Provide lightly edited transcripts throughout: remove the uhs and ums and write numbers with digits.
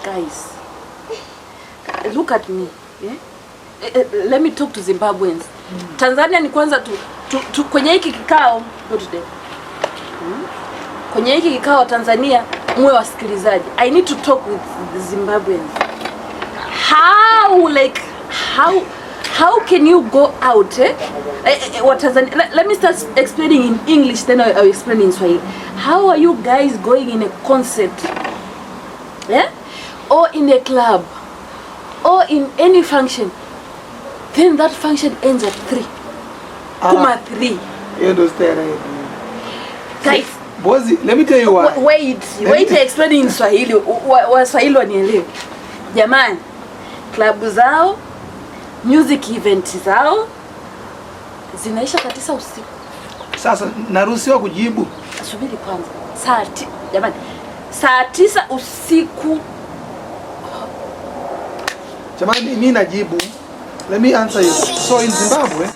Guys, look at me. Yeah? Let me talk to Zimbabweans. Tanzania ni kwanza tu kwenye hiki kikao go today. Kwenye hiki kikao Tanzania mwe wasikilizaji. I need to talk with the Zimbabweans. How can you go out what Tanzania, let me start explaining in English, then I'll explain in Swahili. How are you guys going in a concert? Yeah? Or in a club or in any function, then that function ends at 3. 3. You understand? Guys, Bozi, let me tell you why. Wait to explain in Swahili. Waswahili wanielewe. Jamani, klabu zao, music event zao zinaisha saa 9 usiku. Sasa naruhusiwa kujibu. Subiri kwanza. Jamani, saa 9 usiku. Jamani, mimi najibu. Let me answer you. So in Zimbabwe,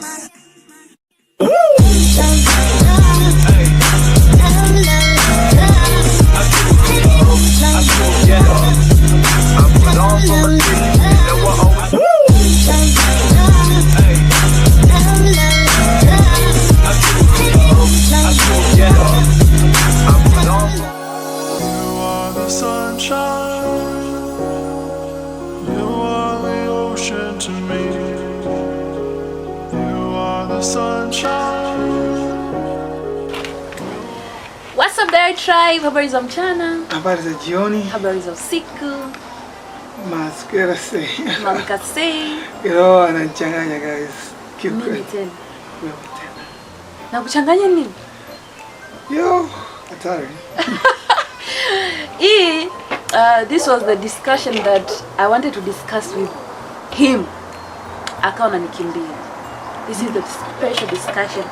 what's up there tribe? Habari za mchana? Habari za jioni? Habari za usiku? Maskera say. Mamka say. Yo, anachanganya guys. Nini tena? Wewe tena. Na kuchanganya nini? Yo, hatari. This was the discussion that I wanted to discuss with him. Akaona nikimbia. This is the special discussion.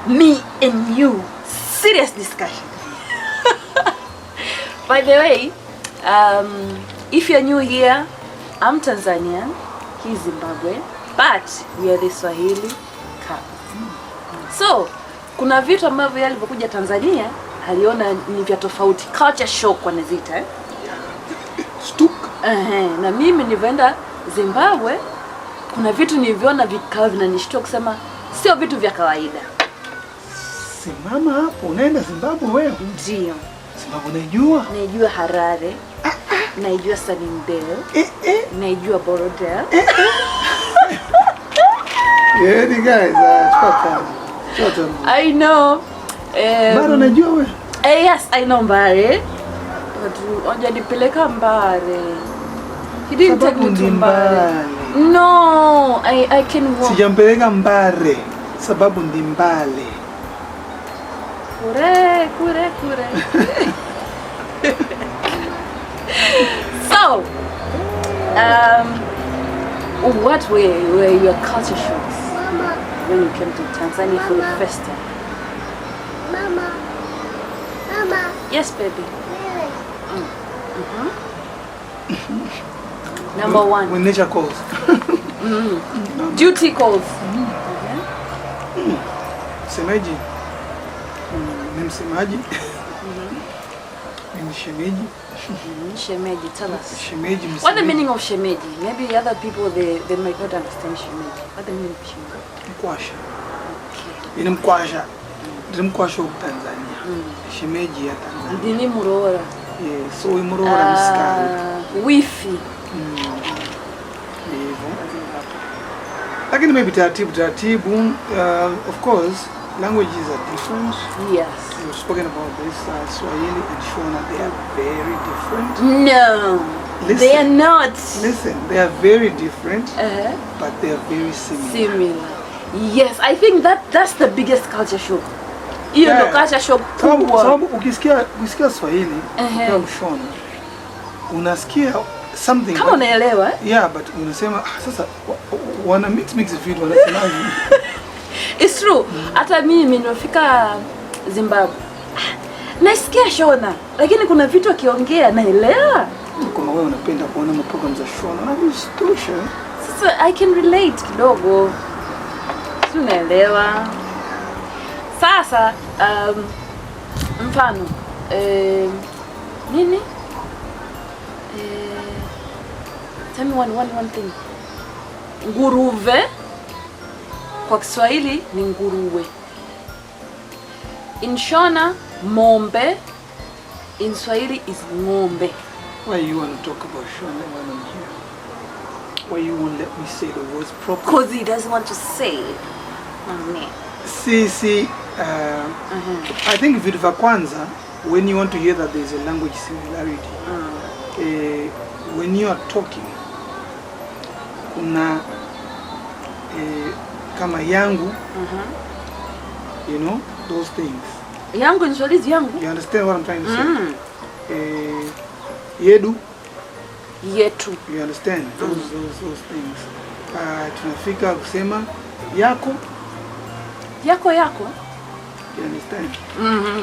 Me and you. Serious discussion. By the way, if you're new here, I'm Tanzanian, he's Zimbabwean, but we are the Swahili couple. So, kuna vitu ambavyo yeye alipokuja Tanzania aliona ni vya tofauti, culture shock wanaziita. Stuk. Na mimi nilivyoenda Zimbabwe, kuna vitu niliviona vikao vinanishtua kusema sio vitu vya kawaida. Simama hapo, unaenda Zimbabwe wewe? Ndio. Zimbabwe unajua? Naijua Harare. Naijua Sanimbele. Naijua Borodale. Yeah, the guys, short. I know. Mbare najua wewe? Yes, I know Mbare. But hajanipeleka Mbare. He didn't take me to Mbare. No, I can walk. Sijampeleka Mbare sababu ndi Mbale. Kure. So, what were your culture shocks when you came to Tanzania for the first time? Mama. Yes, baby. Number 1. When nature calls. Duty calls. Semeji. Ni msemaji. Ni shemeji. Shemeji, tell us. Shemeji. What's the meaning of shemeji? Maybe other people they might not understand shemeji. What's the meaning of shemeji? Mkwasha. Okay. Ni mkwasha. Ni mkwasha wa Tanzania. Shemeji ya Tanzania. Ndini murora. Yes, so murora mskari. Wifi. Hivyo. Lakini maybe taratibu, of course, languages are different. Yes. You've spoken about this, Swahili and Shona, they are very different. No, listen, they are not. Listen, they are very different, but they are very similar. Yes, I think that's the biggest culture shock. Hiyo ndo culture shock kubwa. Sababu ukisikia Swahili au Shona, unasikia something. Kama unaelewa? Yeah, but unasema sasa wana mix vitu wanasemaje? It's true. Hata mimi nilifika Zimbabwe. Nasikia Shona, lakini kuna vitu akiongea naelewa. Kama wewe unapenda kuona maprogram za Shona, unavistosha. Sasa I can relate kidogo. Si unaelewa? Sasa mfano nini? Tell me one thing. Nguruve kwa Kiswahili ni nguruwe. In Shona, mombe. In Swahili is ng'ombe. Why you want to talk about Shona when I'm here? Why you won't let me say the words properly? Because he doesn't want to say it. See, I think vitu vya kwanza, when you want to hear that there is a language similarity, when you are talking, kuna kama yangu, you know, those things. Yangu in Swahili is yangu. You understand what I'm trying to say? Yedu. Yetu. You understand? Those things. Tunafika kusema yako. Yako. You understand?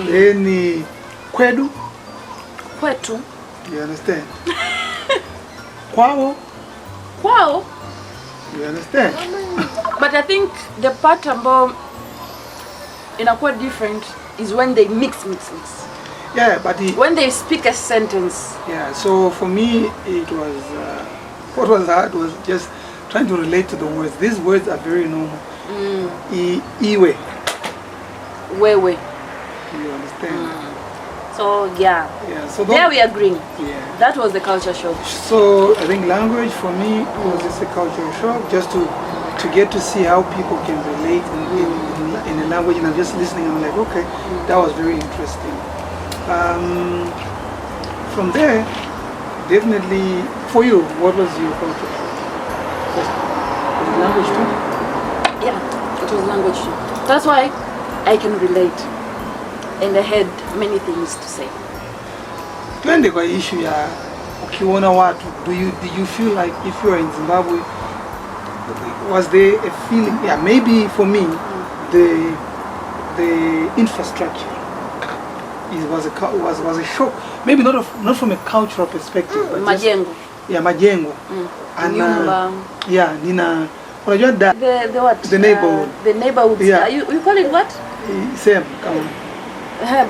Then kwedu. Kwetu. You understand? Kwao. You understand? But I think the part ambao inakuwa different is when they mix. Yeah, but when they speak a sentence. Yeah, so for me it was what was hard was just trying to relate to the words. These words are very normal. Iwe. Wewe. You understand? So yeah. So there we agreeing. Yeah. That was the culture shock. So I think language for me was just a cultural shock, just to get to see how people can relate in a language. And I'm just listening. I'm like, okay, that was very interesting. From there, definitely for you, what was your culture shock? Was it language too? Yeah, it was language too. That's why I can relate. And I had many things to say. Twende kwa issue ya ukiona watu, did you feel like if you are in Zimbabwe, was there a feeling? Yeah, maybe for me, the infrastructure was a shock. Maybe not from a cultural perspective, but majengo. Majengo. And yeah, nina. Unajua that the what? The neighborhood. The neighborhood. Yeah. You call it what? Same. Come on.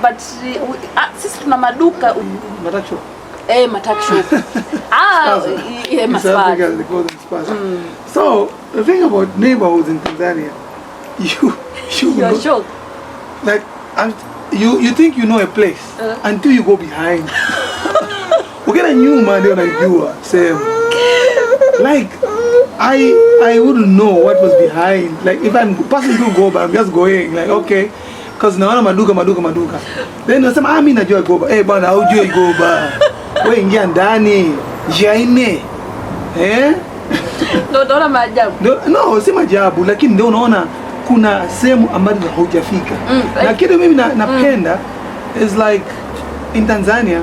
But sisi tuna maduka. Matacho. Matacho. So the thing about neighborhoods in Tanzania, you're shocked. Like you think you know a place until you go behind. Ukena nyuma ndio unajua same. Like I wouldn't know what was behind. Like if I'm passing through Goba, I'm just going like okay. Because naona maduka. Then nasema mimi najua Goba. Bwana hujui Goba. Wewe ingia ndani. Njia ine. Ndio maajabu. No, si maajabu lakini ndio unaona kuna sehemu ambazo hujafika. Na kitu mimi napenda is like in Tanzania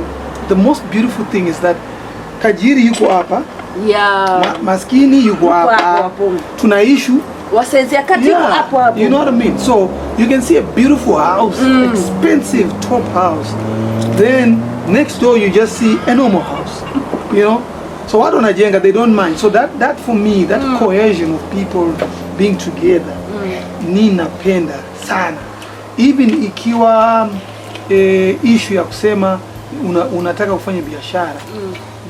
the most beautiful thing is that tajiri yuko hapa. Yeah. Maskini yuko hapa. Tunaishi wasezia kati hapo. You know what I mean? So you can see a beautiful house, expensive top house. Then next door you just see a normal house. You know? So watu wanajenga, they don't mind. So that for me, that cohesion of people being together, ninapenda sana. Even ikiwa issue ya kusema unataka kufanya biashara.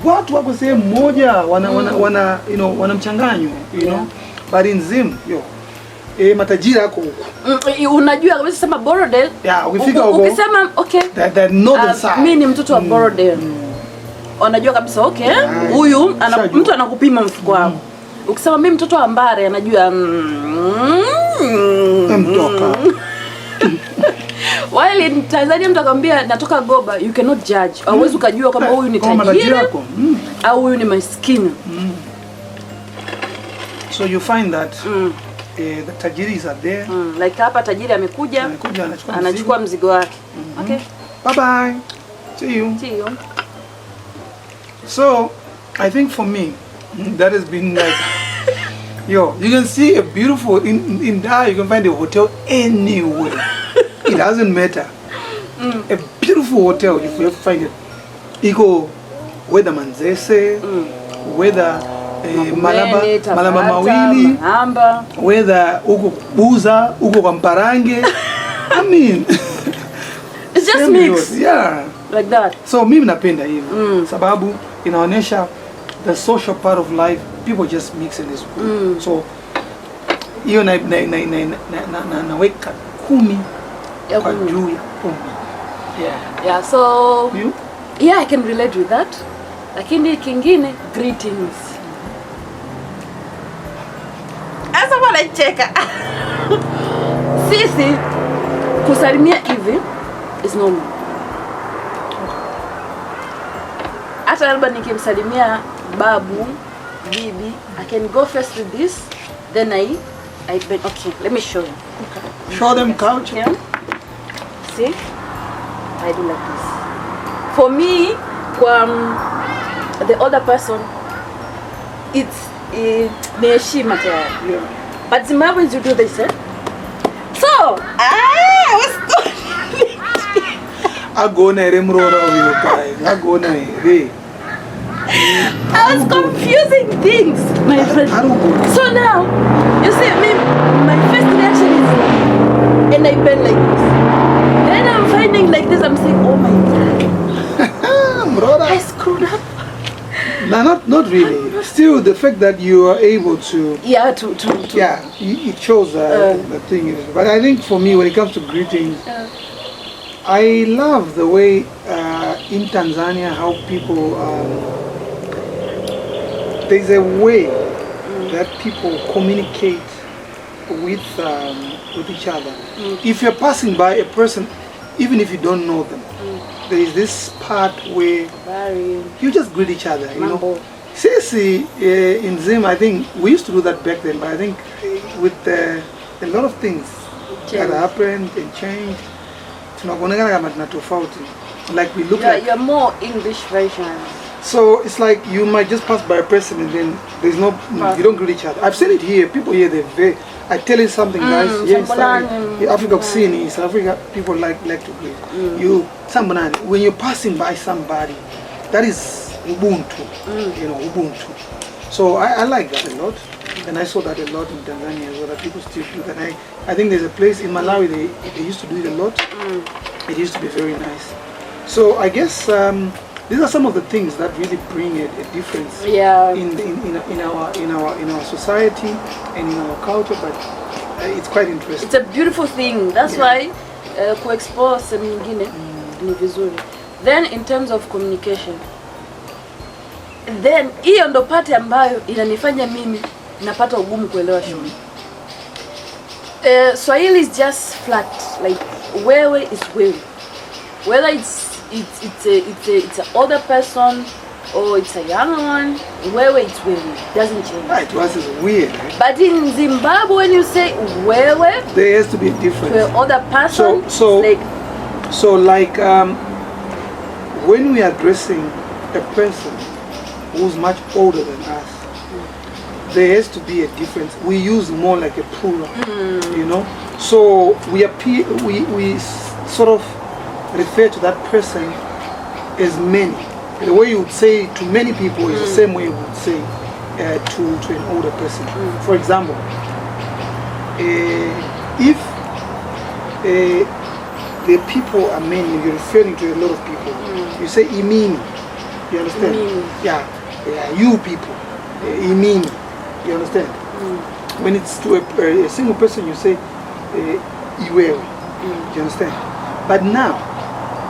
Watu wako sehemu moja wana mchanganyo, you know. But in Zim, matajiri yako huko. Unajua kabisa sema Borodale. Yeah, ukifika huko. Ukisema okay. That northern side. Mimi ni mtoto wa Borodale. Unajua kabisa okay. Huyu mtu anakupima mfuko wako. Ukisema mimi mtoto wa Mbare anajua mtoka. While in Tanzania mtu akwambia natoka Goba, you cannot judge. Hauwezi ukajua kama huyu ni tajiri au huyu ni maskini. So you find that the tajiris are there. Like hapa tajiri amekuja anachukua mzigo wake. Okay. Bye bye. See you. So I think for me that has been like you can see a beautiful in Dar you can find a hotel anywhere. It doesn't matter. A beautiful hotel if you find it. Iko whether Manzese, whether malaba mawili, whether uko Buza, uko kwa Mparange. I mean, it's just mixed. Yeah. Like that. So mimi napenda hivyo. Sababu inaonyesha the social part of life, people just mix in this. So hiyo naweka 10 kwa juu ya 10. Yeah, so You? yeah, I can relate with that. Lakini kingine, greetings. Asa wanacheka. Sisi kusalimia hivi is normal. Hata labda nikimsalimia babu, bibi, I can go first with this, then I bet, okay, let me show you. Okay. Show them culture. Yeah. See? I do like this. For me, the other person, it's neheshima tayari. Yeah. But Zimbabweans, you do this, eh? So, Agona remrora oyo guys. Agona hey. I was confusing things, my friend. So now, you see, my first reaction is, and I bend like this. Then I'm finding like this, I'm saying, oh my God, I screwed up. No, not really. Still, the fact that you are able to, yeah, yeah, it shows the thing. But I think for me, when it comes to greetings, I love the way in Tanzania how people. There's a way that people communicate with each other. If you're passing by a person, even if you don't know them, there is this part where you just greet each other. You know. See, in Zim, I think we used to do that back then, but I think with a lot of things that happened and changed, like we look at. You're more English version. So it's like you might just pass by a person and then there's no, you don't greet each other. I've seen it here. People here, I tell you something, guys. Yes, Africa, East Africa, people like to greet. When you're passing by somebody, that is Ubuntu. You know, Ubuntu. So I like that a lot, and I saw that a lot in Tanzania as well. That people still do that. I think there's a place in Malawi they used to do it a lot. It used to be very nice. So I guess. These are some of the things that really bring a difference in our society and in our culture, but it's quite interesting. It's a beautiful thing. That's why kuexplore sehemu nyingine ni vizuri. Then in terms of communication, then hiyo ndo part ambayo inanifanya mimi napata ugumu kuelewa Shona. Swahili is just flat, like wewe is wewe. Whether it's an older person or it's a younger one, wewe it's wewe, doesn't change. Right, to us is weird. Right? But in Zimbabwe, when you say wewe, there has to be a difference. To an older person, when we are addressing a person who's much older than us, there has to be a difference. We use more like a plural, you know. So we sort of refer to that person as many. The way you would say to many people is the same way you would say to an older person. For example, if the people are many, you're referring to a lot of people, you say imini. You understand? Yeah, you people, imini. You understand? When it's to a single person, you say iwewe. You understand? But now,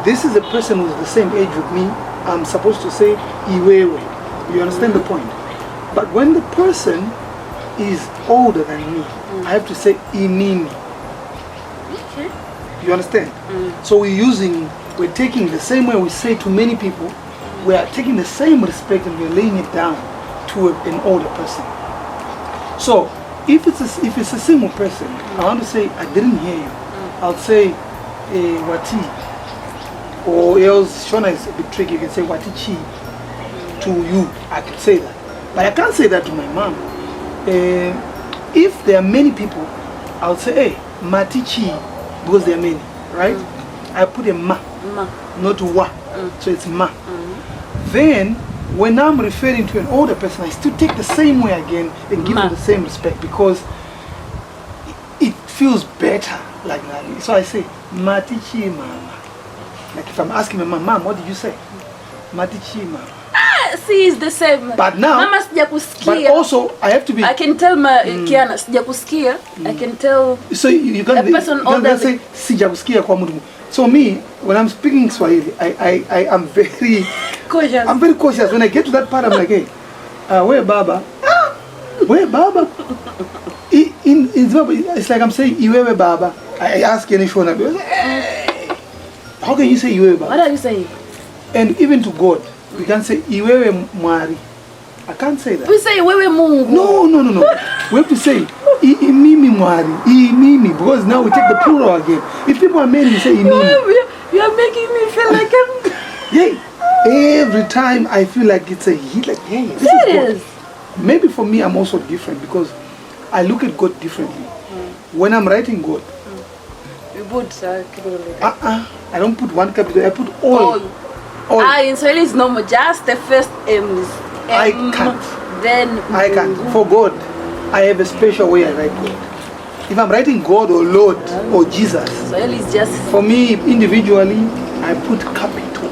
this is a person who's the same age with me. I'm supposed to say iwewe. You understand the point? But when the person is older than me, I have to say imini. Okay. You understand? So we're taking the same way we say to many people, we are taking the same respect and we're laying it down to an older person. So if it's a single person, I want to say I didn't hear you. I'll say wati, or else Shona is a bit tricky. You can say watichi to you. I could say that, but I can't say that to my mom. If there are many people, I'll say hey matichi, because there are many, right? I put a ma, not wa, so it's ma. Then when I'm referring to an older person, I still take the same way again and give them the same respect because it feels better like that. So I say matichi mama. Like if I'm asking my mom, what did you say? Matichi mama. see is the same. But now, Mama but also I have to be. I can tell Kiana sijakusikia. I can tell. So you can't. A person older say sijakusikia kwa mtu. So me, when I'm speaking Swahili, I am very cautious. I'm very cautious. When I get to that part, I'm like, hey, where Baba? Where Baba? In Zimbabwe, it's like I'm saying Iwewe Baba. I ask any Shona, hey, how can you say Iwewe Baba? What are you saying? And even to God, we can say Iwewe Mwari. I can't say that. We say Iwewe Mungu. No. We have to say Imimi Mwari. Imimi, because now we take the plural again. If people are many, we say Imimi. You are making me feel like I'm... Yeah. Every time I feel like it's a hit, like, hey, this is God. Maybe for me, I'm also different because I look at God differently. When I'm writing God, you put I don't put one capital, I put all. In Swahili it's normal, just the first M is M. I can't. Then I can't. For God, I have a special way I write God. If I'm writing God or Lord or Jesus, Swahili is just... For me, individually, I put capital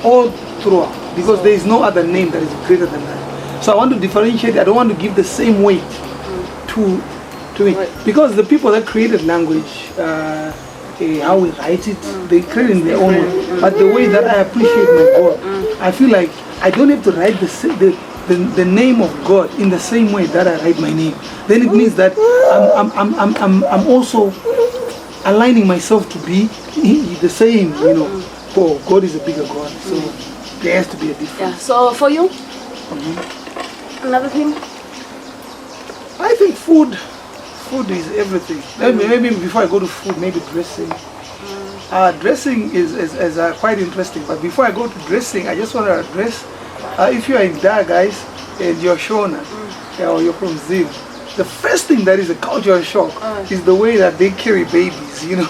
all throughout because there is no other name that is greater than that. So I want to differentiate. I don't want to give the same weight to it because the people that created language, how we write it, they create in their own way. But the way that I appreciate my God, I feel like I don't have to write the name of God in the same way that I write my name. Then it means that I'm also aligning myself to be the same, you know. Oh, God is a bigger God, so there has to be a difference. Yeah. So for you, another thing. I think food is everything. Maybe before I go to food, maybe dressing. Dressing is quite interesting. But before I go to dressing, I just want to address if you are in there, guys, and you're Shona or you're from Zim. The first thing that is a cultural shock is the way that they carry babies. You know.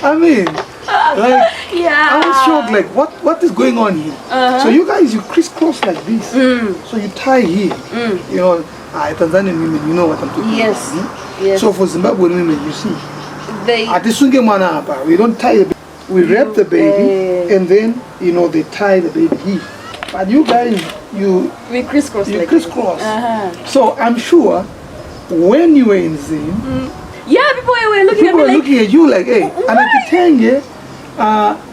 I mean, like, yeah. I was shocked. Like, what is going on here? So you guys, you crisscross like this. So you tie here. You know. Tanzanian women, you know what I'm talking about. Yes. So for Zimbabwean women, you see, they... we don't tie the baby, we wrap the baby, and then, you know, they tie the baby here. But you guys, we crisscross. You crisscross. So I'm sure, when you were in Zim, yeah, people were looking at me like... looking at you like, hey, Anakitenge,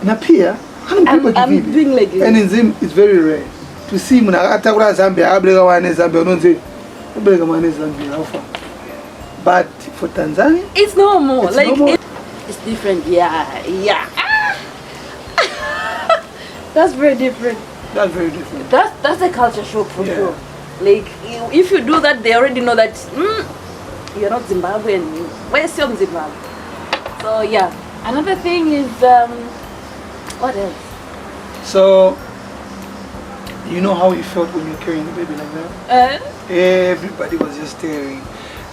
Napia, I'm doing like this. And in Zim, it's very rare to see Zambia, but for Tanzania, it's normal. It's normal. It's different. Yeah. That's very different. That's a culture shock for sure. Like if you do that, they already know that you're not Zimbabwean. Where's your Zimbabwe? So yeah. Another thing is what else? So you know how you felt when you were carrying the baby like that? Everybody was just staring.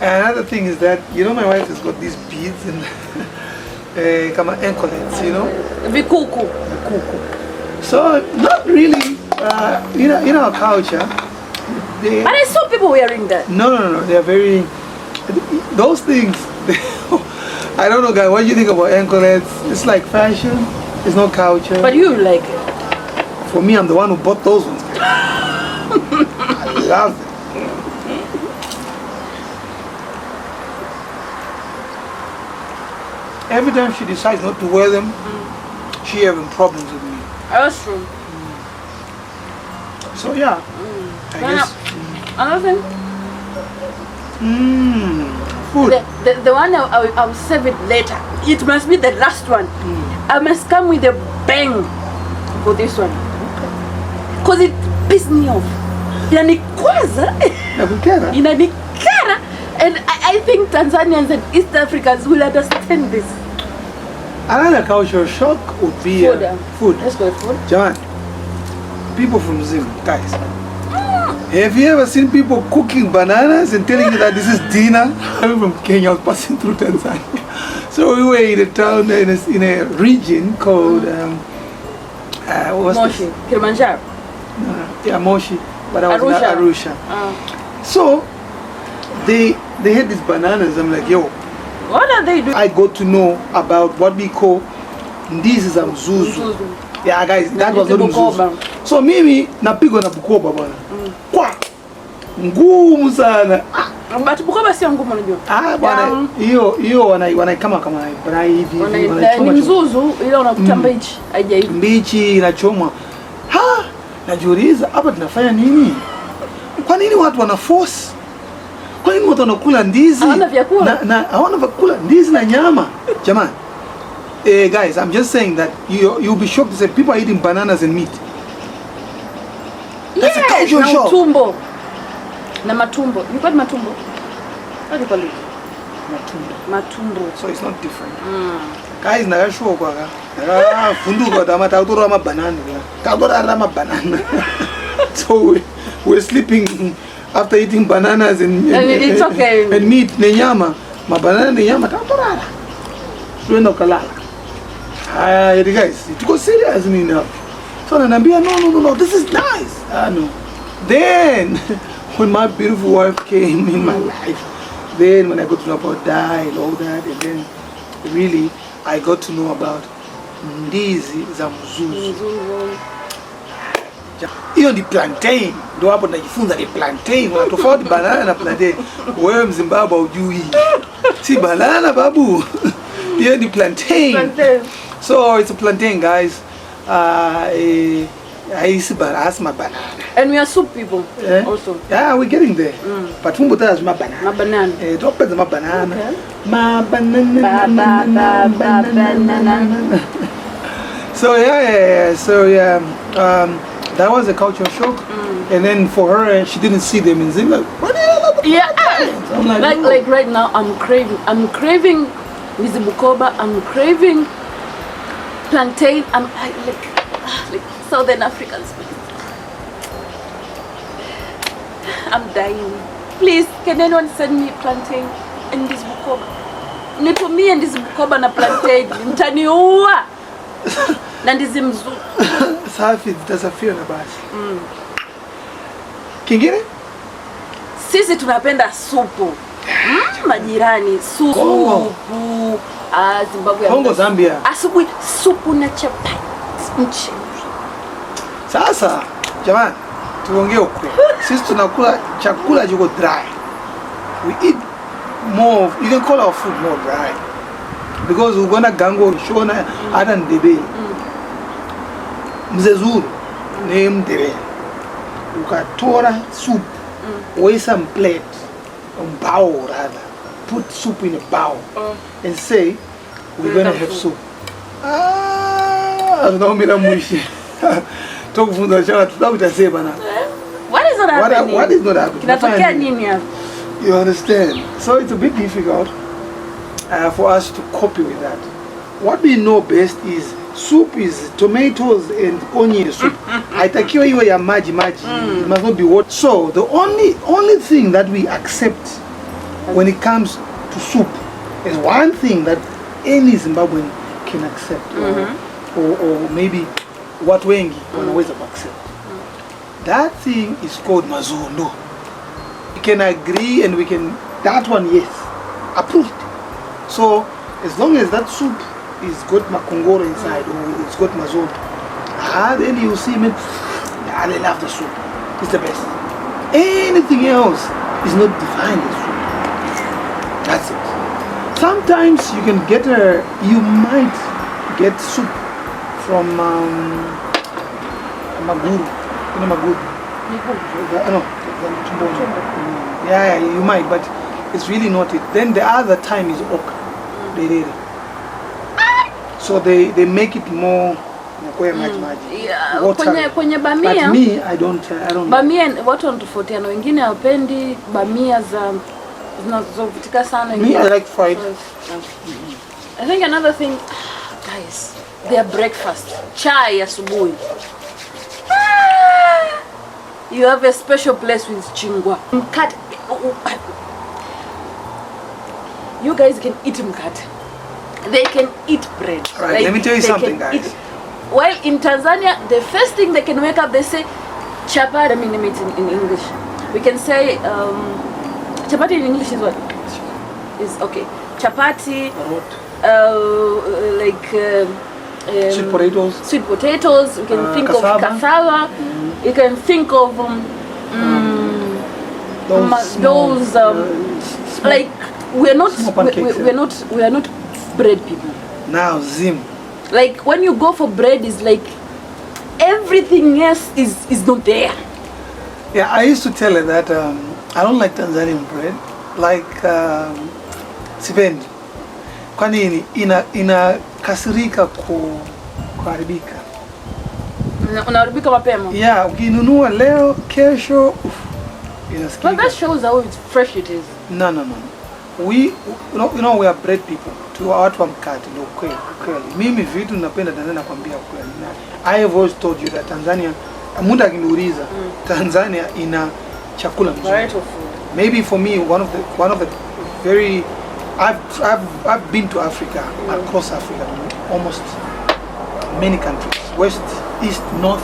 And another thing is that, you know, my wife has got these beads and anklets, you know? Vikuku. So, not really, in our culture. But I saw people wearing that. No. They are very, those things, I don't know, guys, what do you think about anklets? It's like fashion, it's not culture. But you like it. For me, I'm the one who bought those ones. I love it. Every time she decides not to wear them, she having problems with me. That's true. So yeah, I guess. Another thing. Food. The one I'll save it later. It must be the last one. I must come with a bang for this one. Because it pissed me off. Inanikwaza. Inanikara. And I think Tanzanians and East Africans will understand this. Another cultural shock would be food. Let's go with food. John, people from Zim, guys. Have you ever seen people cooking bananas and telling you that this is dinner? I'm from Kenya, I was passing through Tanzania. So we were in a town, in a region called, Moshi, Kilimanjaro. Yeah, Moshi, but I was in Arusha. So they had these bananas. I'm like, yo, what are they doing? I got to know about what we call ndizi za mzuzu. Yeah guys, that was not Bukoba. mzuzu. So mimi napigwa na Bukoba bwana. Kwa ngumu sana. But Bukoba sio ngumu unajua. Bwana hiyo wana kama hivi ni mzuzu ile unakuta mbichi haijaiva. Mbichi inachomwa. Najiuliza hapa tunafanya nini? Kwa nini watu wana force? Kwa nini watu wanakula ndizi? Hawana vyakula. Hawana vyakula, ndizi na nyama. Jamani. Guys, I'm just saying that you'll be shocked to say people are eating bananas and meat. That's a cultural shock. Matumbo. Na matumbo. You call it matumbo? How do you call it? Matumbo. So it's not different. Guys, nakashoka ka. Funduka tamata utora ma banana. Ka utora ma banana. So we're sleeping after eating bananas and it's okay. And meat na nyama. Ma banana na nyama ta utora. Tuenda kulala. You guys, it was serious me now. So ananiambia no, this is nice. No. Then when my beautiful wife came in my life, then when I got to know about dye and all that, and then really I got to know about ndizi za mzuzu. Hiyo ni plantain. Ndio hapo najifunza ni plantain. Kuna tofauti banana na plantain. Wewe Mzimbabwe hujui. Si banana babu. Hiyo ni plantain. So it's a plantain, guys. I see my banana. And we are soup people also. Yeah, we're getting there. But who does my banana? My banana. Drop it my banana. Okay. My banana. So yeah. So that was a cultural shock. And then for her, she didn't see them in Zimbabwe. Yeah. I'm like right now, I'm craving Mizi Bukoba. I'm craving plantain. I'm like Southern Africans. I'm dying. Please, can anyone send me plantain and this Bukoba? Nipo me and this Bukoba na plantain. Mtaniua. Na ndizi mzuri. Safi, tutasafiri na basi. Kingine? Sisi tunapenda supu. Majirani, supu. Zimbabwe. Kongo, Zambia. Asubuhi supu na chapati. Sasa, jamani, tuongee ukweli. Sisi tunakula chakula jiko dry. We eat more, you can call our food more dry. Because we're gonna gango, Shona, hata ndebe. Mzezuru, ni mdebe. Ukatora soup, weigh some plate, a bowl rather. Put soup in a bowl and say, we're gonna have soup. Tunaomira mwishi. Tukufunza chana tutakutasema na. What is not happening? What is not happening? Kinatokea nini hapa? You understand? So it's a bit difficult for us to copy with that. What we know best is soup is tomatoes and onion soup. Haitakiwa iwe ya maji. It must not be water. So the only thing that we accept when it comes to soup is one thing that any Zimbabwean can accept, or maybe watu wengi wanaweza accept. That thing is called mazondo. We can agree and we can, that one, yes, approved. So as long as that soup is got makongoro inside or it's got mazondo, then you see me, they love the soup. It's the best. Anything else is not defined as soup. That's it. Sometimes you can get you might get soup from Maguru. You know Maguru? No. Yeah, you might, but it's really not it. Then the other time is okra. So they make it more yeah, kwenye bamia. But me, I don't. Bamia watu wanatofautiana, wengine hawapendi bamia zinazovutika sana. Me, I like fried. I think another thing, guys, their breakfast, chai asubuhi. You have a special place with chingwa. Mkate. You guys can eat mkate. They can eat bread. Right, let me tell you something, guys. Well, in Tanzania, the first thing they can wake up, they say chapati. I mean it in English. We can say chapati in English is what? Is okay. Chapati. Sweet potatoes. Sweet potatoes. You can think cassava. of cassava. You can think of those like we are not bread people. Now Zim. Like when you go for bread, is like everything else is not there. Yeah, I used to tell her that I don't like Tanzanian bread. Like sipendi. Kwa nini inakasirika kuharibika? Unaharibika mapema. Yeah, ukinunua leo kesho inasikika. But that shows how fresh it is. No. We we are bread people. Tu watu wa mkate ndio kweli. Mimi vitu napenda Tanzania nakwambia kweli. I have always told you that Tanzania muda akiniuliza Tanzania ina chakula mzuri. Variety of food. Maybe for me one of the very I've been to Africa, across Africa, almost many countries, west, east, north.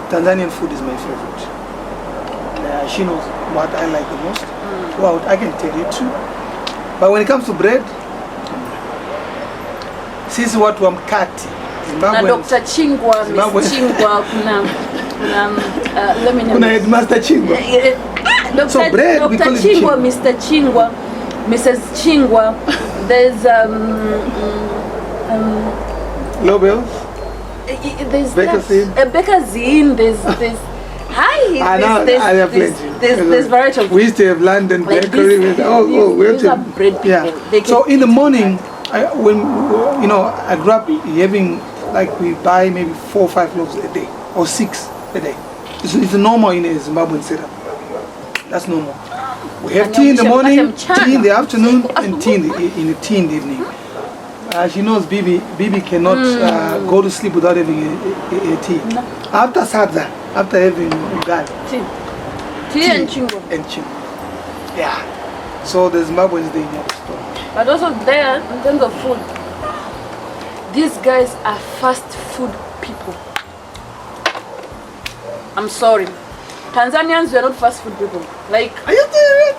Tanzanian food is my favorite. She knows what I like the most. Well, I can tell you too. But when it comes to bread, sisi watu wa mkate. Na Dr. Chingwa, Miss Chingwa, kuna Headmaster Chingwa. So bread, Dr. we call it Chingwa, Mr. Chingwa, Mrs. Chingwa. There's Lobels. There's Beckersine. There's there's variety of. We used to have London like bakery. These are bread people. Yeah. So in the morning, when I grew up having, like, we buy maybe 4 or 5 loaves a day or 6 a day. It's normal in a Zimbabwean setup. That's normal. We have tea in the morning, tea in the afternoon, and tea in the evening. She knows Bibi cannot go to sleep without having a tea. No. After sadza, after having ugali. Tea and chingo. Yeah. So the Zimbabweans, they never stop. But also there, in terms of food, these guys are fast food people. I'm sorry. Tanzanians, we are not fast food people. Like, are you serious?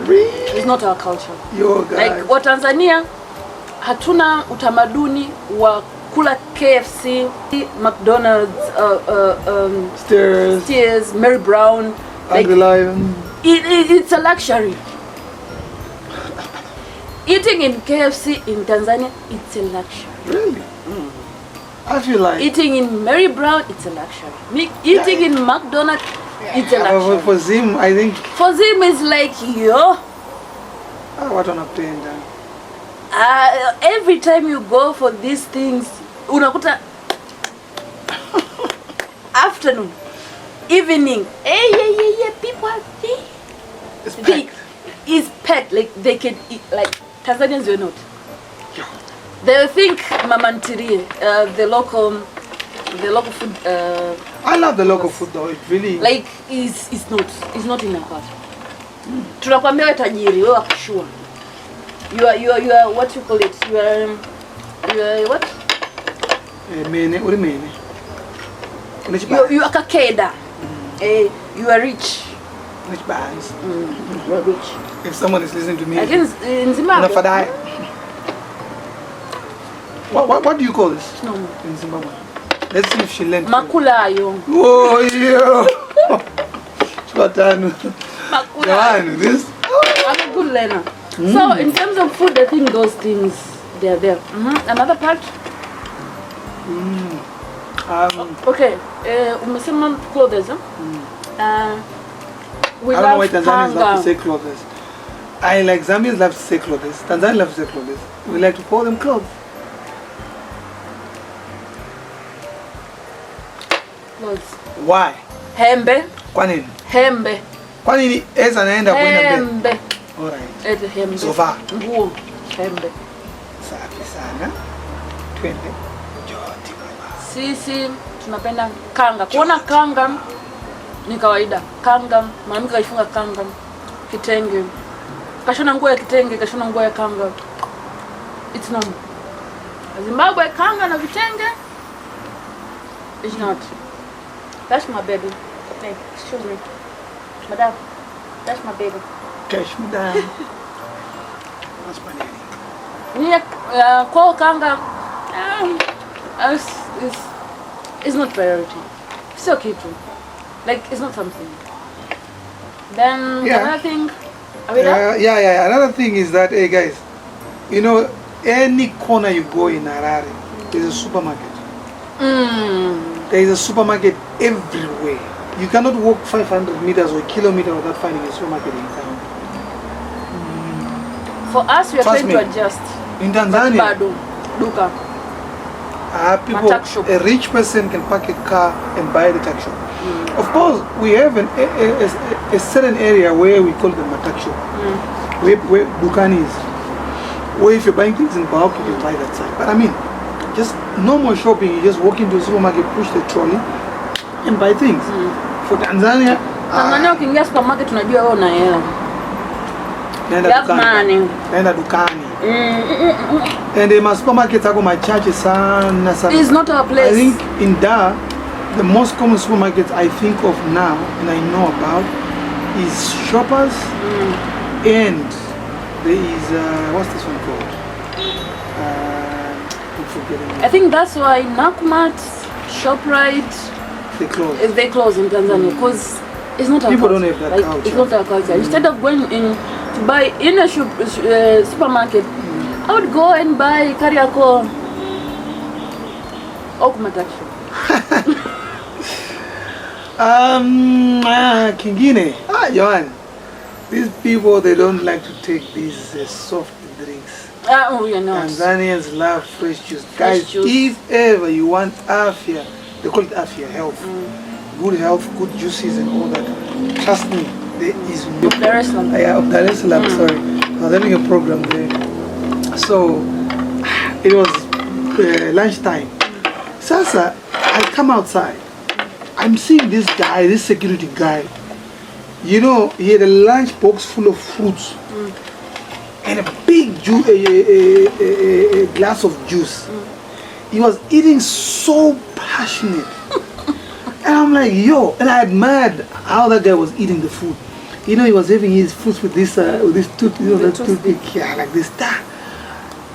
Really? It's not our culture. Yo, guys. Like, wa Tanzania, hatuna utamaduni wa kula KFC, McDonald's, Steers, Mary Brown. Like, it's a luxury. Eating in KFC in Tanzania, it's a luxury. Really? I feel like eating in Mary Brown, it's a luxury. Eating in McDonald's, it's a luxury. For Zim, I think. For Zim, it's like yo. What on a plane then? Every time you go for these things, unakuta afternoon, evening, yeah, people are there. It's packed. It's packed. Like they can eat. Like Tanzanians, you're not. They think Mamantirie, the local food. I love the local food though. It really like it's not in our culture. Tunakwambia wewe tajiri, wewe akushua. You are what you call it? You are what? Mene, what do you mean? You are kakeda. You are rich. Rich bands. You are rich. If someone is listening to me, against in Zimbabwe. What do you call this? No. In Zimbabwe. Let's see if she learned. Makulayo. Oh yeah. Makulayo. This. I'm a good learner. So in terms of food, I think those things they are there. Another part. Okay. Umesema clothes. We I don't know why love Tanzanians love to say clothes. I like Zambians love to say clothes. Tanzanians love to say clothes. We like to call them clothes. Why? Hembe. Kwa nini? Hembe. Kwa nini eza naenda kwenda mbele? Hembe. Alright. Ete hembe. Sofa. Nguo. Hembe. Safi sana. Twende. Joti baba. Sisi tunapenda kanga. Kuona kanga ni kawaida. Kanga, mama kaifunga kanga. Kitenge. Kashona nguo ya kitenge, kashona nguo ya kanga. It's normal. Zimbabwe kanga na vitenge. It's not. That's my baby. Hey, excuse me. Madam, that's my baby. Cash madam. That's my lady. Kwa kanga, It's not priority. It's okay too. Like, it's not something. Then another thing. Are we done? Yeah. Another thing is that, hey guys, you know, any corner you go in Harare, there's a supermarket. There is a supermarket everywhere. You cannot walk 500 meters or a kilometer without finding a supermarket in town. For us, we are Trust trying me. to adjust. In Tanzania, Duka. people, a rich person can park a car and buy the tax shop. Of course, we have a certain area where we call the matak shop, where Dukani is. Where if you're buying things in bulk, you can buy that side. But I mean, just normal shopping, you just walk into a supermarket, push the trolley, and buy things. For Tanzania, ukiingia supermarket unajua wewe una hela. Naenda dukani. And my supermarkets are machache sana. It's not our place. I think in Dar, the most common supermarkets I think of now and I know about is Shoppers and there is what's this one called? I'm forgetting. I think that's why Nakumatt, ShopRite, they close in Tanzania because it's not our people culture. don't have that culture. It's not our culture. Instead of going in to buy in a supermarket, I would go and buy Kariako Okumatakshi. Kingine. Johan. These people, they don't like to take these soft drinks. Oh, you're not. Tanzanians love fresh juice. Guys, if ever you want afia, they call it afia, health. Good health, good juices and all that. Trust me, there is no... Dar es Salaam. Yeah, of Dar es Salaam, sorry. I was having a program there. So, it was lunchtime. Sasa, I come outside. I'm seeing this guy, this security guy. You know, he had a lunch box full of fruits. And a big a glass of juice. He was eating so passionate. And I'm like, yo, and I admired how that guy was eating the food. You know, he was having his fruits with this tooth, you know, that toothpick, yeah, like this.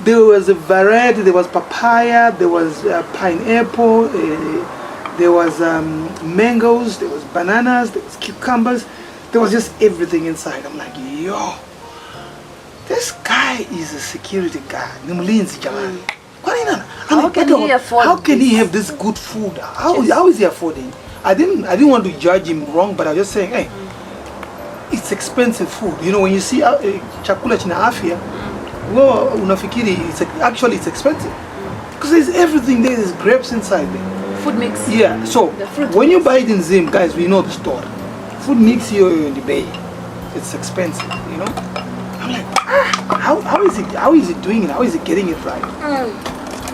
There was a variety. There was papaya, there was pineapple, there was mangoes, there was bananas, there was cucumbers. There was just everything inside. I'm like, yo, this guy is a security guard. How can he afford How can he have this good food? How is he affording? I didn't want to judge him wrong, but I was just saying, hey, it's expensive food. You know, when you see chakula china afya, well, unafikiri actually it's expensive because there's everything there. There's grapes inside there. Food mix. Yeah. So when you buy it in Zim, guys, we know the store. Food mix here in the bay, it's expensive. You know. I'm like, how is he doing it? How is he getting it right?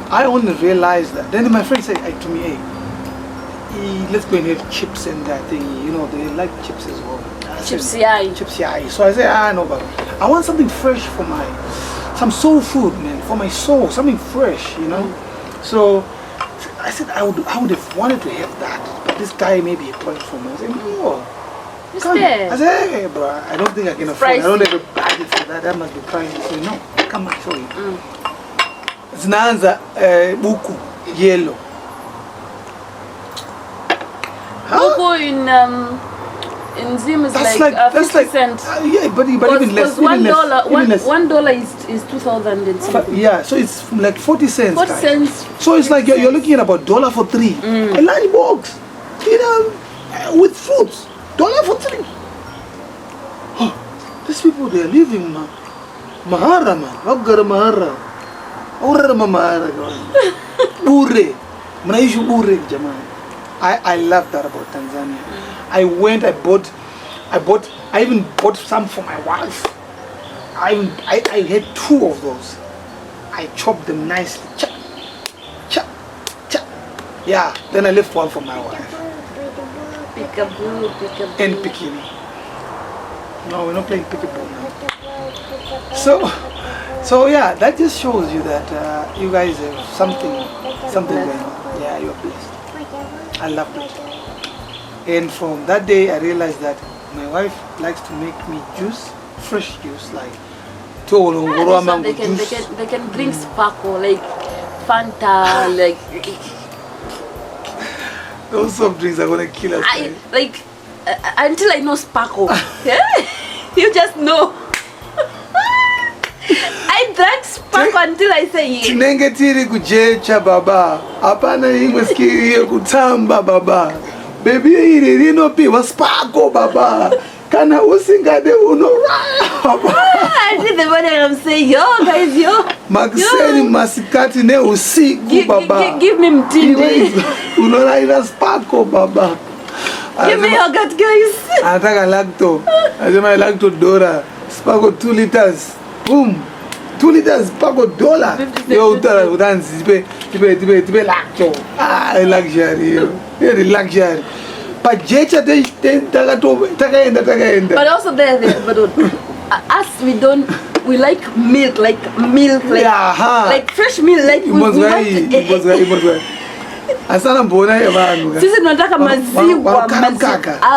I only realized that. Then my friend said to me, hey, let's go and have chips and that thing. You know, they like chips as well. Chips, yeah. Chips, yeah. So I said, no, but I want something fresh for some soul food, man, for my soul, something fresh, you know. So I said I would have wanted to have that, but this guy may be a point for me. I said, no. I said, hey, bro, I don't think I can afford it. I don't have a budget for that. That must be pricey. So no, come and show you. Zinaanza buku yellow. Buku in Zim is like 50 cents. Yeah, but even less. $1 is 2,000 and something. Yeah, so it's like 40 cents. 40 cents. So it's like you're looking at about $1 for 3. A lunch box, you know, with fruits. $1 for 3. Oh, these people, they're living, man. Mahara, man. Wagara mahara. Ora mahara. Bure. Mnaishu bure, jamani. I love that about Tanzania. I even bought some for my wife. I had 2 of those. I chopped them nicely. Chop, chop, chop. Yeah, then I left one for my wife. Peekaboo, peekaboo. And bikini. No, we're not playing peekaboo now. So yeah, that just shows you that you guys have something going on. Yeah, you're blessed. I love it. And from that day, I realized that my wife likes to make me juice, fresh juice, like they can drink sparkle, like Fanta, like Those soft drinks are gonna kill us. until I know Sparkle. Yeah? You just know. I drank Sparkle until I say yes. Tinenge tiri kujecha baba. Hapana imwe skiri kutamba baba. Baby iri rinopiwa Sparkle baba. Kana usingade baba. I see the morning I'm saying, yo guys, yo. Makseni masikati ne usiku baba. Give me mtindi. Unoraira Sparkle baba. Give me yogurt, guys. Anataka lacto. Anasema lacto Dora. Sparkle 2 liters. Boom. 2 liters Sparkle $1. Yo utanzi tipe lacto. Luxury. Very luxury. Pajecha takaenda. But also there, but us we like milk, like fresh milk, like we want. Asana mbona ya vangu. Sisi tunataka maziwa.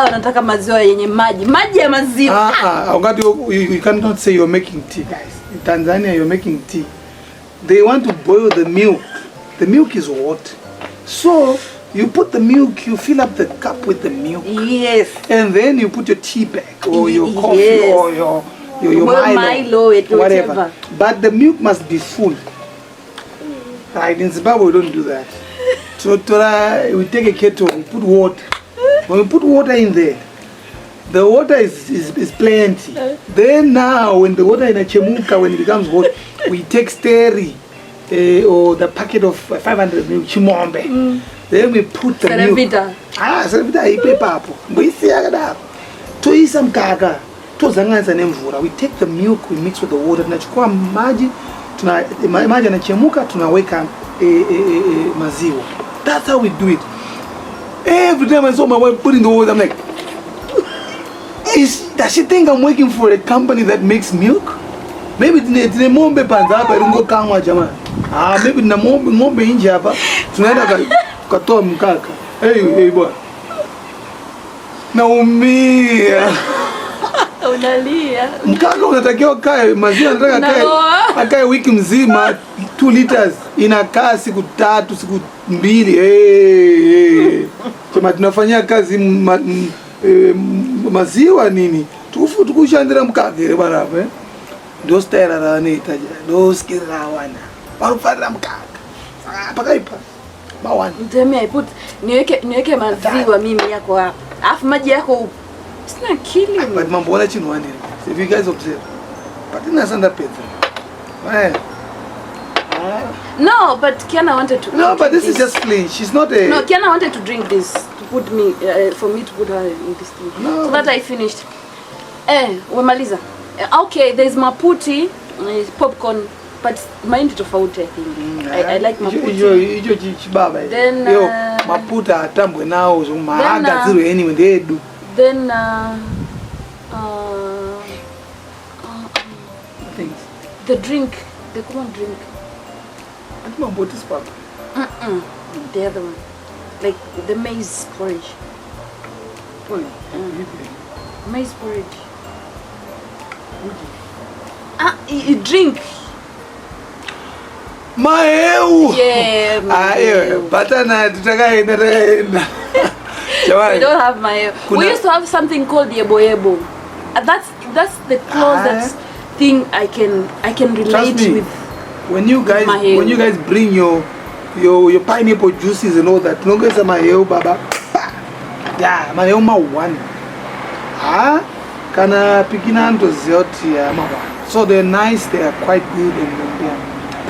Wanataka maziwa yenye maji ya maziwa. Wakati you cannot say you're making tea, guys. In Tanzania you're making tea. They want to boil the milk. The milk is hot. So you put the milk, you fill up the cup with the milk. Yes. And then you put your tea bag or your coffee or your Milo, whatever. But the milk must be full. Right, in Zimbabwe we don't do that. So we take a kettle, we put water. When we put water in there, the water is plenty. Then now when the water in a chemuka, when it becomes hot, we take steri or the packet of 500 milk, chimombe. Then we put the milk. Serevita ipepa hapo. Mbisi yakada. Toisa mkaka. Tozanganza nemvura. We take the milk, we mix with the water. Tunachukua maji yanachemuka, tunaweka maziwa. That's how we do it. Every time I saw my wife putting the water, I'm like, does she think I'm working for a company that makes milk? Maybe tine mombe panza hapa irungo kamwa jamani. Maybe na mombe nje hapa. Tunaenda katoa mkaka. Hey boy. Naumia. Unalia. Mkaka unatakiwa kae, maziwa anataka akae wiki mzima. 2 liters inakaa siku 3 siku 2. Kama tunafanyia kazi maziwa nini? Tukushandira mkaka bwana ndio stera ranita ndio skira wana. Barufara mkaka. Pakaipa. Bawan. Mtemi I put niweke maziwa mimi yako hapa. Alafu maji yako sina killing. But mambo wala chini wani. If you guys observe. But inasanda pesa. No, but Kiana wanted to. No, but this is just plain. She's not a. No, Kiana wanted to drink this to put me for me to put her in this thing. No. So that I finished. Wemaliza. Okay, there's maputi, popcorn, but mind tofauti I think. I like maputi. Ijo chibaba. Then maputa atambwe nao zo maaga zero anyway they do. Then things. The drink, the common drink. I don't know about this part. The other one, like the maize porridge. Maize porridge. You drink. Maeu. Yeah. Batana tutakaenda. We don't have maeu. We used to have something called yebo. That's the closest thing I can relate with. When you guys bring your pineapple juices and all that, no guys maeu baba. Yeah, maeu ma one. Kana pikinando zote ya mawa. So they're nice, they are quite good and yeah,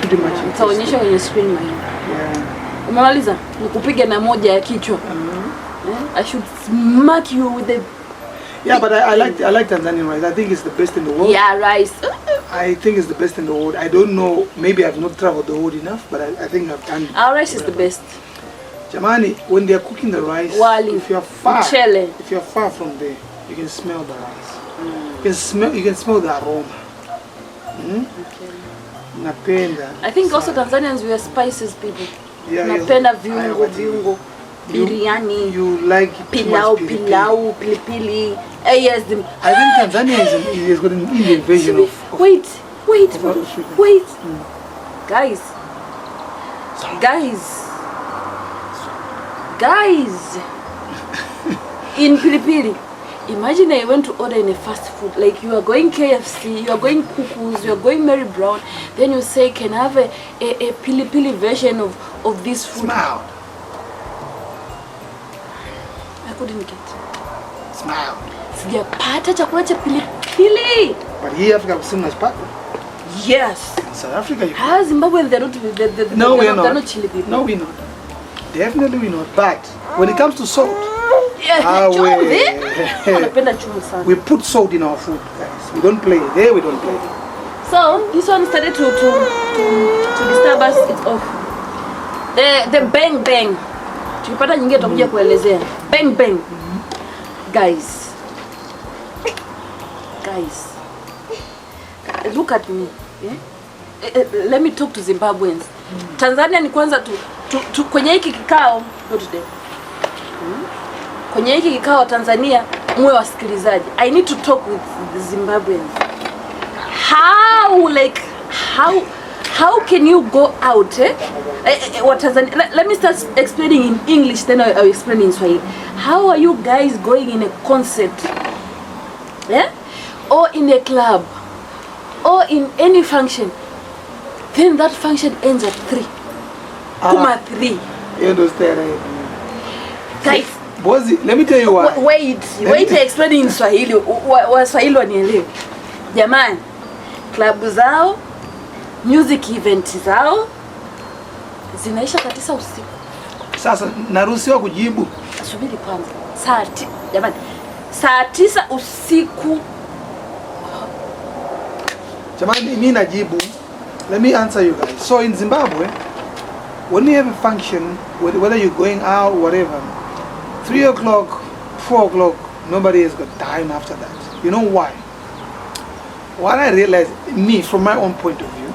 pretty much. Utaonyesha kwenye screen maeu. Yeah. Umemaliza? Nikupige na moja ya kichwa. I should smack you with the. Yeah, but I like Tanzanian rice. I think it's the best in the world. Yeah, rice. I think it's the best in the world. I don't know, maybe I've not traveled the world enough, but I think I've done. Our rice is the best. Jamani, when they are cooking the rice, Wali. if you're far from there, you can smell the rice. You can smell the aroma. Okay. Napenda. I think also Tanzanians we are spices people. Yeah, napenda viungo. Biryani. You like pilau, pilipili. Yes. I think Tanzania is got an Indian version of. Wait. Guys. Guys, in Pilipili, imagine I went to order in a fast food, like you are going KFC, you are going Cuckoo's, you are going Mary Brown, then you say, can I have a Pilipili version of this food? Smile. I couldn't get. Smile. Sijapata chakula cha pilipili. But here Africa is seen as partner. Yes. In South Africa, you Zimbabwe, they're not chili people. No, we're not. Definitely we're not. But when it comes to salt, we put salt in our food, guys. We don't play. There we don't play. So this one started to disturb us. It's off. The bang bang. Tukipata nyingine tutakuja kuelezea. Bang bang. Guys, look at me. Yeah? Let me talk to Zimbabweans. Tanzania ni kwanza kwenye hiki kikao today. Kwenye hiki kikao Tanzania mwe wasikilizaji. I need to talk with the Zimbabweans. How can you go out? What Tanzania? Let me start explaining in English, then I'll explain in Swahili. How are you guys going in a concert? Yeah? Or in a club? Or in any function? Then that function ends at 3. 3. You understand? Guys, Bozi, let me tell you why. Wait, I explain in Swahili. Waswahili wanielewe. Jamani, club zao, music event zao zinaisha 9 usiku. Sasa naruhusiwa kujibu. Subiri kwanza. Jamani, saa 9 usiku. Jamani, mimi najibu. Let me answer you guys. So in Zimbabwe, when we have a function, whether you're going out, whatever, 3 o'clock, 4 o'clock, nobody has got time after that. You know why? What I realized, me, from my own point of view,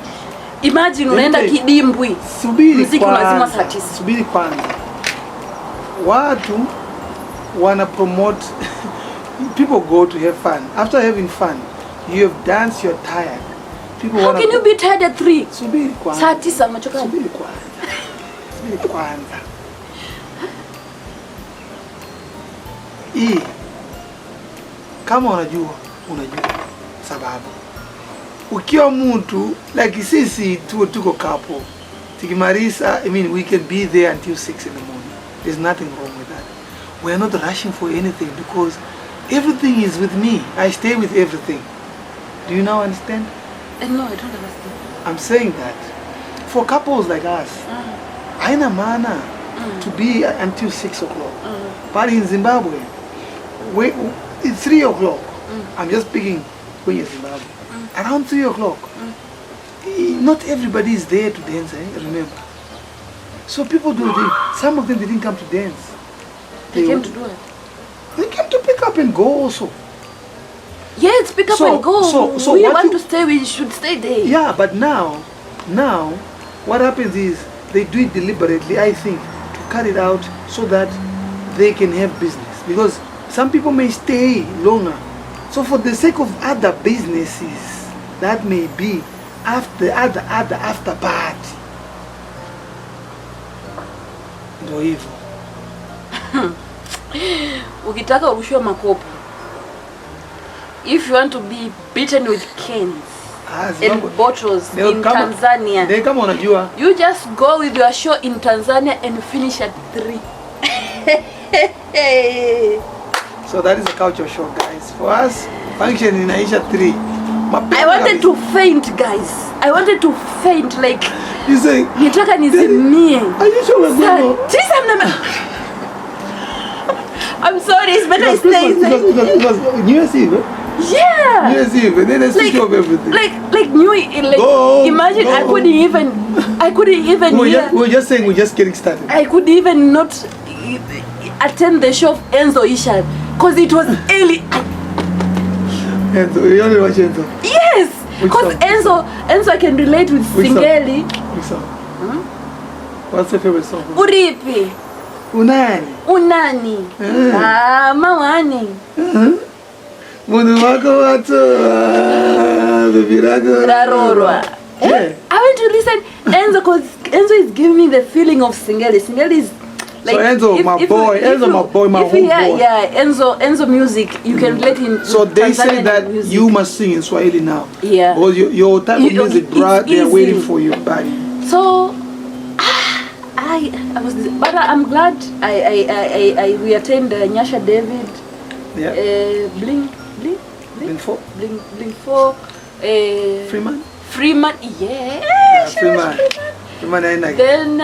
imagine unaenda kidimbwi. Muziki unazima saa 9. Subiri kwanza. Watu wanna promote, people go to have fun. After having fun, you have danced, you're tired. How can you be tired at 3? Subiri kwanza. Saa 9 umechoka. Subiri kwanza. Kama unajua sababu. Ukiwa mtu like sisi tuko couple. Tikimarisa, I mean we can be there until 6 in the morning. There's nothing wrong with that. We are not rushing for anything because everything is with me. I stay with everything. Do you now understand? No, I don't understand. I'm saying that for couples like us, haina maana to be until 6 o'clock. But in Zimbabwe, it's 3 o'clock. I'm just speaking when you're Zimbabwe. Around 3 o'clock, not everybody is there to dance, remember. So people do this. Some of them didn't come to dance. They came to do it. They came to pick up and go also. Yeah, it's pick up and go. So we want to stay, we should stay there. Yeah, but now, what happens is they do it deliberately, I think, to cut it out so that they can have business. Because some people may stay longer. So for the sake of other businesses, that may be after after party. Ndio hivyo. Ukitaka urushwe makopo. If you want to be beaten with cans and bottles in Tanzania, you just go with your show in Tanzania and finish at 3. So that is a culture show, guys. For us, function in Aisha 3. I wanted to faint, guys. I wanted to faint, like. You say? Nitaka nizimie. Are you sure we're going to? I'm sorry, it's better I stay. Because New Year's Eve. Yeah. New Year's Eve, and then they switch off everything. Like New Year, like imagine I couldn't even. We're just saying we're just getting started. I could even not attend the show of Enzo Ishan because it was early. Enzo, you only watch Enzo? Yes, because Enzo I can relate with Singeli. Which song? What's your favorite song? Uripi. Unani. Mawani. Mundu wako watu bibirako rarorwa. I went to listen Enzo because Enzo is giving me the feeling of Singeli. Singeli is like, so Enzo, my boy, my homeboy. Yeah, Enzo music, you can relate in. So they say that music. you must sing in Swahili now. Yeah. Because your type of music, bruh, they are waiting for you. Bye. So I was, but I'm glad we attend Nyasha David. Yeah. Blink 4. Freeman. Yeah. Freeman. Then.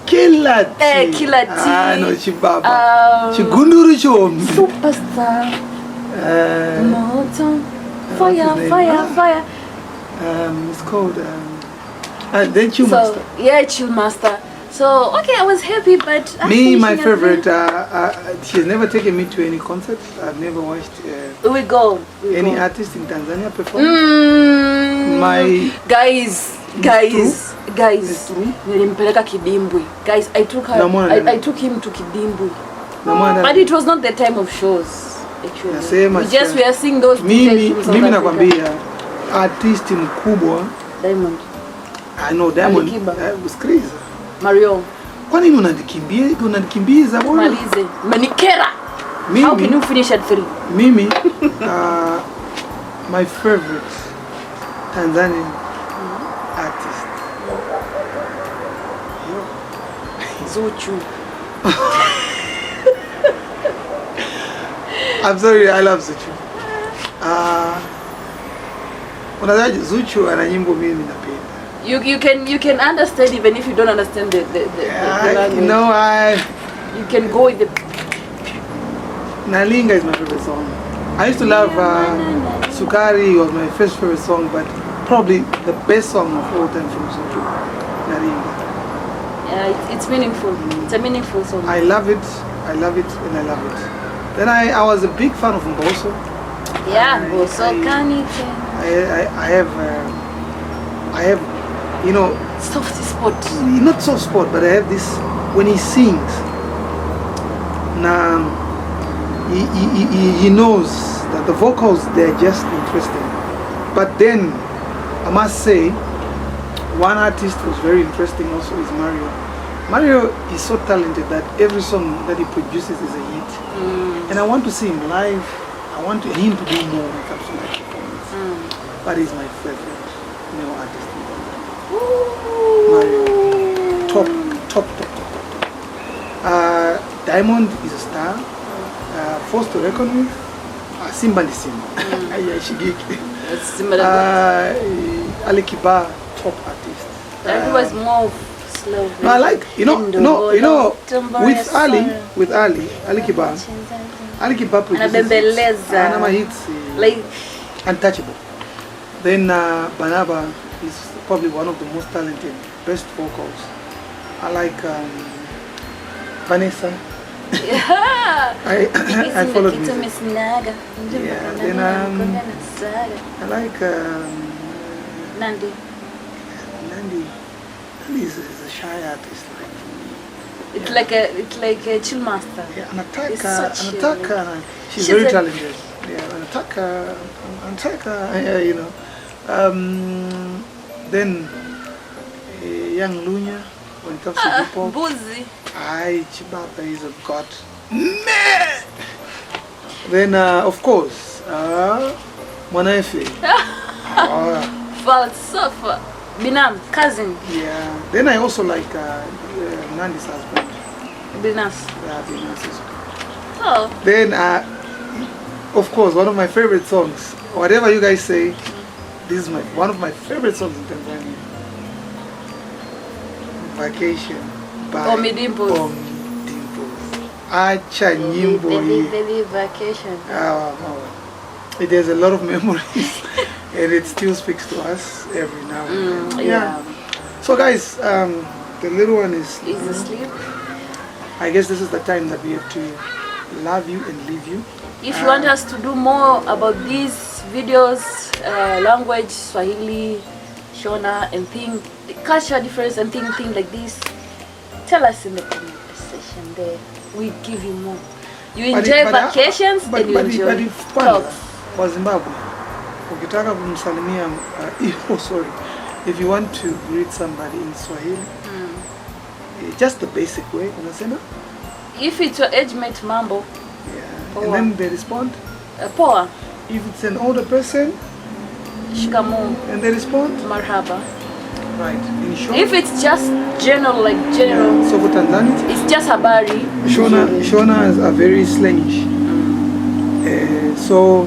Killer T. No, Chibaba. Chigunduru Chombi. Superstar. Moto. Fire. It's called. Then Chill Master. Yeah, Chill Master. So okay, I was happy, but my favorite. She's never taken me to any concert. I've never watched. We go. Any artist in Tanzania perform. My guys. Nilimpeleka Kidimbwi. Guys, I took him to Kidimbwi. But it was not the time of shows. Actually, we are seeing those. Mimi nakwambia artist mkubwa Diamond. I know Diamond was crazy. Mario. Kwa nini unanikimbiza bwana? Malize. Manikera. How can you finish at 3? Mimi my favorite Tanzanian artist. Zuchu. I'm sorry, I love Zuchu. Unajua Zuchu ana nyimbo mimi napenda. You can understand even if you don't understand the language. You can go with the. Nalinga is my favorite song. I used to love Sukari was my first favorite song, but probably the best song of all time from Zuchu. Nalinga. Yeah, it's meaningful. It's a meaningful song. I love it, and I love it. Then I was a big fan of Mbosso. Yeah, Mbosso Kanite. I have, you know, soft spot. Not soft spot, but I have this when he sings. Now he knows that the vocals they're just interesting. But then I must say, one artist who's very interesting also is Mario. Mario is so talented that every song that he produces is a hit. And I want to see him live. I want him to do more when it comes to live performance. But he's my favorite artist. Mario. Top. Diamond is a star. Forced to reckon with. Simba ni Simba. Shigiki. Ali Kiba, top artist. That was more slow. No, I like with Ali Kiba. Ali Kiba produces Anama hits like untouchable. Then Banaba is probably one of the most talented, best vocals. I like Vanessa. Yeah. I followed music. Yeah. Then I like Nandi. Nandi is a shy artist. It's like a chill master. Yeah, Anataka. She's very talented. Yeah, Anataka. You know. Then young Lunya when it comes to hip hop. Buzi. Chibaba is a god. Then of course Mwanaefe. Falsafa. Binam, cousin. Yeah. Then I also like Nandi's husband. Binas. Yeah, Binas is good. Oh. Then of course one of my favorite songs. Whatever you guys say, this is one of my favorite songs in Tanzania. Vacation by Omidimpos. Acha nyimbo hii. Baby vacation. It has a lot of memories and it still speaks to us every now and then. Yeah. So guys, the little one is asleep. I guess this is the time that we have to love you and leave you. If you want us to do more about these videos, language, Swahili, Shona, and culture difference and thing like this, tell us in the comment section there. We give you more. You enjoy vacations and you enjoy talks. Kwa Zimbabwe, ukitaka kumsalimia if you want to greet somebody in Swahili, just the basic way, unasema? If it's your age mate, mambo. Yeah. Poa. And then they respond. Poa. If it's an older person, Shikamoo. and they respond. Marhaba. Right. In Shona. If it's just general, like general, So for Tanzania, it's just habari. Shona is a very slangish. So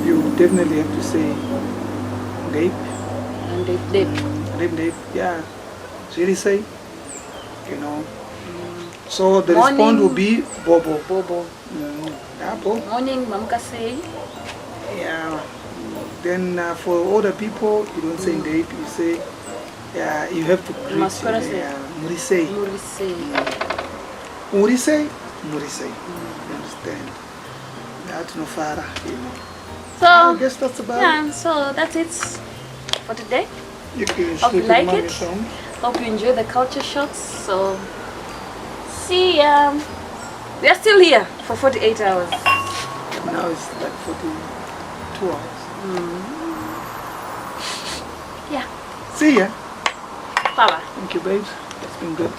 you definitely have to say Dave. And Dave. Yeah. Really say, you know. So the Morning. response will be Bobo. Bobo. Yeah, Bobo. Morning, mamka say. Yeah. Then for older people, you don't say Dave, you say, yeah, you have to greet. Murisei. Murisei. You understand? That's no fara. So, I guess that's about it. yeah, so that's it for today. You can Hope you like it. Song. Hope you enjoy the culture shots. So, see ya. We are still here for 48 hours. Now it's like 42 hours. Yeah. See ya. Bye-bye. Thank you, babes. It's been good.